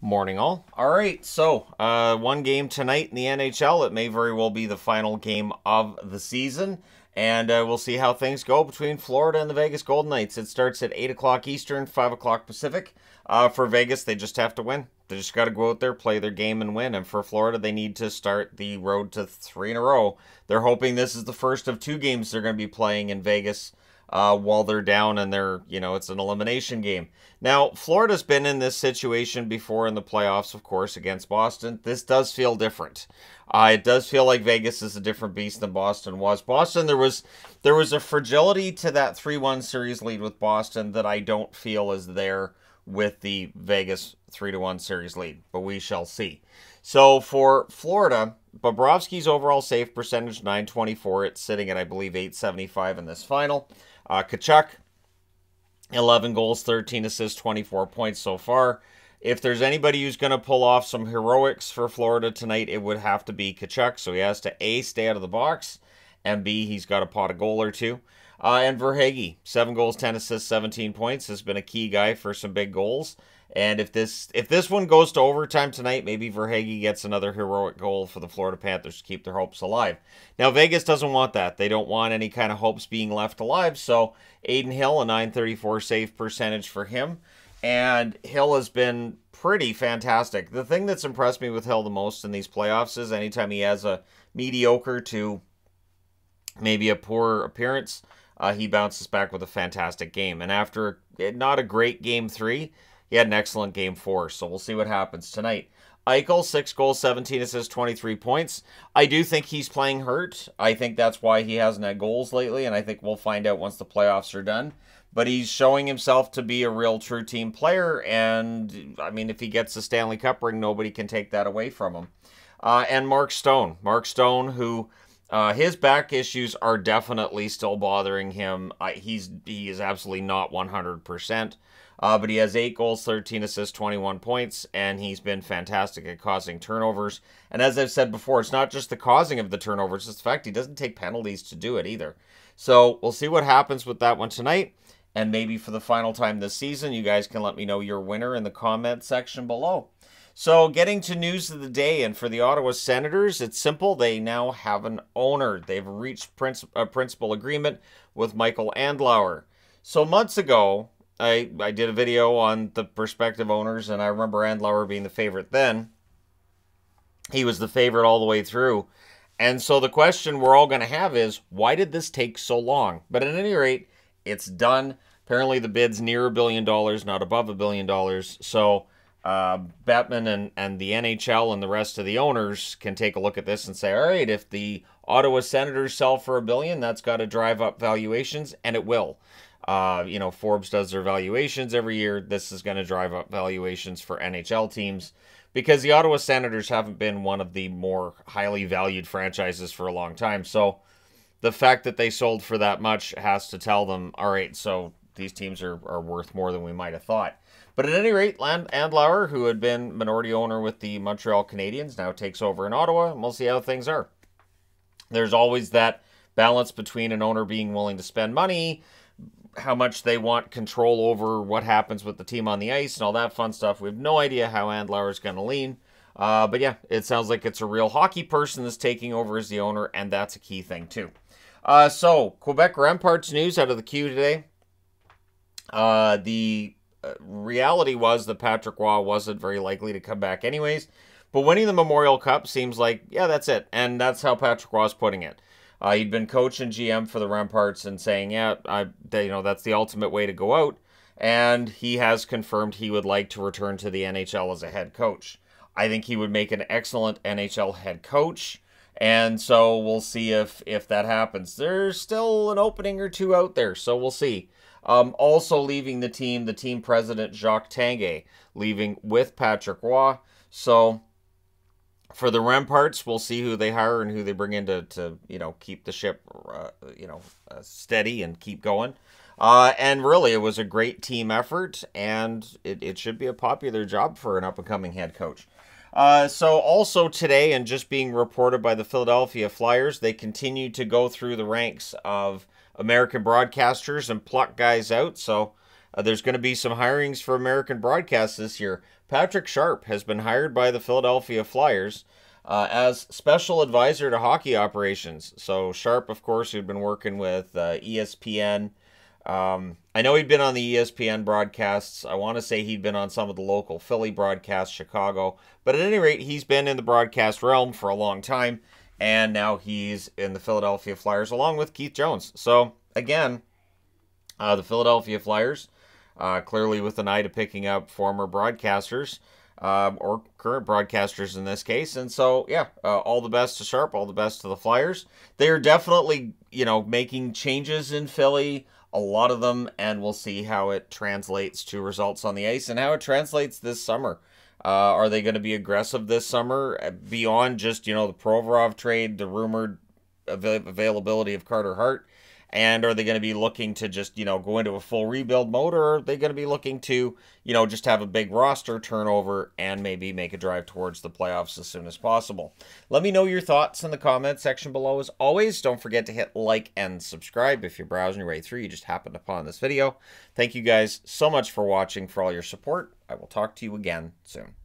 Morning all. All right, so one game tonight in the NHL. It may very well be the final game of the season, and we'll see how things go between Florida and the Vegas Golden Knights. It starts at 8 o'clock Eastern, 5 o'clock Pacific. For Vegas, they just have to win. They just got to go out there, play their game, and win. And for Florida, they need to start the road to 3 in a row. They're hoping this is the first of 2 games they're going to be playing in Vegas while they're down and it's an elimination game. Now, Florida's been in this situation before in the playoffs, of course, against Boston. This does feel different. It does feel like Vegas is a different beast than Boston was. Boston, there was a fragility to that 3-1 series lead with Boston that I don't feel is there with the Vegas 3-1 series lead, but we shall see. So for Florida, Bobrovsky's overall save percentage, 924. It's sitting at, I believe, 875 in this final. Tkachuk, 11 goals, 13 assists, 24 points so far. If there's anybody who's going to pull off some heroics for Florida tonight, it would have to be Tkachuk. So he has to A, stay out of the box, and B, he's got to pot a goal or two. And Verhaeghe, 7 goals, 10 assists, 17 points, has been a key guy for some big goals. And if this one goes to overtime tonight, maybe Verhaeghe gets another heroic goal for the Florida Panthers to keep their hopes alive. Now, Vegas doesn't want that. They don't want any kind of hopes being left alive. So, Adin Hill, a 934 save percentage for him. And Hill has been pretty fantastic. The thing that's impressed me with Hill the most in these playoffs is anytime he has a mediocre to maybe a poor appearance, he bounces back with a fantastic game. And after not a great game 3, he had an excellent game 4, so we'll see what happens tonight. Eichel, 6 goals, 17 assists, 23 points. I do think he's playing hurt. I think that's why he hasn't had goals lately, and I think we'll find out once the playoffs are done. But he's showing himself to be a real true team player, and, I mean, if he gets the Stanley Cup ring, nobody can take that away from him. And Mark Stone. Mark Stone, who... his back issues are definitely still bothering him. He is absolutely not 100%. But he has 8 goals, 13 assists, 21 points, and he's been fantastic at causing turnovers. And as I've said before, it's not just the causing of the turnovers, it's the fact he doesn't take penalties to do it either. So we'll see what happens with that one tonight. And maybe for the final time this season, you guys can let me know your winner in the comment section below. So getting to news of the day, and for the Ottawa Senators, it's simple. They now have an owner. They've reached a principal agreement with Michael Andlauer. So months ago, I did a video on the prospective owners, and I remember Andlauer being the favorite then. He was the favorite all the way through. And so the question we're all going to have is, why did this take so long? But at any rate, it's done. Apparently the bid's near $1 billion, not above $1 billion. So Bettman and the NHL and the rest of the owners can take a look at this and say, all right, if the Ottawa Senators sell for $1 billion, that's got to drive up valuations, and it will. Forbes does their valuations every year. This is going to drive up valuations for NHL teams because the Ottawa Senators haven't been one of the more highly valued franchises for a long time. So the fact that they sold for that much has to tell them, all right, so these teams are worth more than we might have thought. But at any rate, Andlauer, who had been minority owner with the Montreal Canadiens, now takes over in Ottawa, and we'll see how things are. There's always that balance between an owner being willing to spend money, how much they want control over what happens with the team on the ice, and all that fun stuff. We have no idea how Andlauer is going to lean. But yeah, it sounds like it's a real hockey person that's taking over as the owner, and that's a key thing too. So, Quebec Remparts news out of the queue today. The reality was that Patrick Roy wasn't very likely to come back anyways. But winning the Memorial Cup seems like, yeah, that's it. And that's how Patrick Roy's putting it. He'd been coach and GM for the Remparts and saying, yeah, that's the ultimate way to go out. And he has confirmed he would like to return to the NHL as a head coach. I think he would make an excellent NHL head coach. And so we'll see if that happens. There's still an opening or two out there, so we'll see. Also leaving the team president, Jacques Tanguay, leaving with Patrick Roy. So for the Remparts, we'll see who they hire and who they bring in to keep the ship, steady and keep going. And really, it was a great team effort, and it should be a popular job for an up-and-coming head coach. So also today, and just being reported by the Philadelphia Flyers, they continue to go through the ranks of American broadcasters and pluck guys out. So there's going to be some hirings for American broadcasts this year. Patrick Sharp has been hired by the Philadelphia Flyers as special advisor to hockey operations. So Sharp, of course, who'd been working with ESPN. I know he'd been on the ESPN broadcasts. I want to say he'd been on some of the local Philly broadcasts, Chicago. But at any rate, he's been in the broadcast realm for a long time. And now he's in the Philadelphia Flyers along with Keith Jones. So, again, the Philadelphia Flyers, clearly with an eye to picking up former broadcasters, or current broadcasters in this case. And so, yeah, all the best to Sharp, all the best to the Flyers. They are definitely, making changes in Philly, a lot of them, and we'll see how it translates to results on the ice and how it translates this summer. Are they going to be aggressive this summer beyond just, the Provorov trade, the rumored availability of Carter Hart? And are they going to be looking to just, go into a full rebuild mode, or are they going to be looking to, just have a big roster turnover and maybe make a drive towards the playoffs as soon as possible? Let me know your thoughts in the comment section below. As always, don't forget to hit like and subscribe if you're browsing your way through. You just happened upon this video. Thank you guys so much for watching, for all your support. I will talk to you again soon.